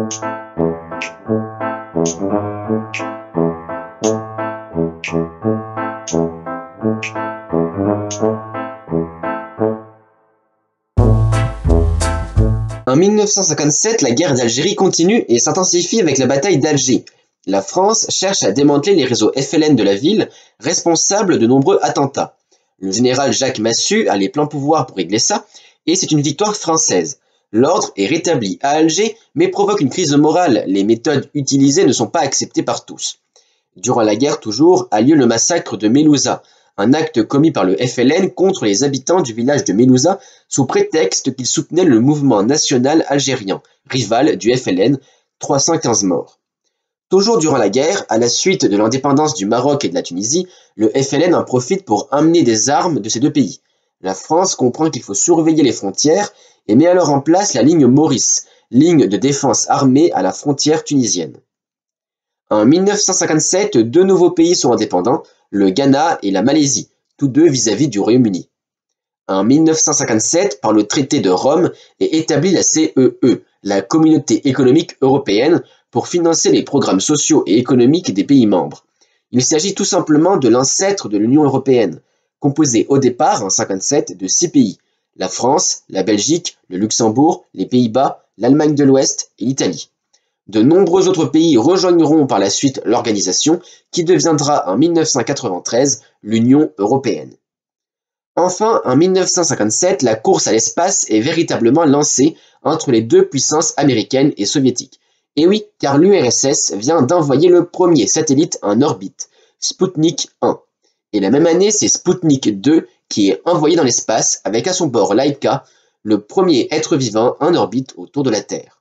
En 1957, la guerre d'Algérie continue et s'intensifie avec la bataille d'Alger. La France cherche à démanteler les réseaux FLN de la ville, responsables de nombreux attentats. Le général Jacques Massu a les pleins pouvoirs pour régler ça, et c'est une victoire française. L'ordre est rétabli à Alger, mais provoque une crise morale. Les méthodes utilisées ne sont pas acceptées par tous. Durant la guerre toujours, a lieu le massacre de Mélouza, un acte commis par le FLN contre les habitants du village de Mélouza sous prétexte qu'ils soutenaient le mouvement national algérien, rival du FLN, 315 morts. Toujours durant la guerre, à la suite de l'indépendance du Maroc et de la Tunisie, le FLN en profite pour amener des armes de ces deux pays. La France comprend qu'il faut surveiller les frontières et met alors en place la ligne Maurice, ligne de défense armée à la frontière tunisienne. En 1957, deux nouveaux pays sont indépendants, le Ghana et la Malaisie, tous deux vis-à-vis du Royaume-Uni. En 1957, par le traité de Rome, est établie la CEE, la Communauté économique européenne, pour financer les programmes sociaux et économiques des pays membres. Il s'agit tout simplement de l'ancêtre de l'Union européenne, composée au départ, en 1957, de 6 pays, la France, la Belgique, le Luxembourg, les Pays-Bas, l'Allemagne de l'Ouest et l'Italie. De nombreux autres pays rejoindront par la suite l'organisation, qui deviendra en 1993 l'Union européenne. Enfin, en 1957, la course à l'espace est véritablement lancée entre les deux puissances américaines et soviétiques. Et oui, car l'URSS vient d'envoyer le premier satellite en orbite, Sputnik 1. Et la même année, c'est Sputnik 2 qui est envoyé dans l'espace avec à son bord Laika, le premier être vivant en orbite autour de la Terre.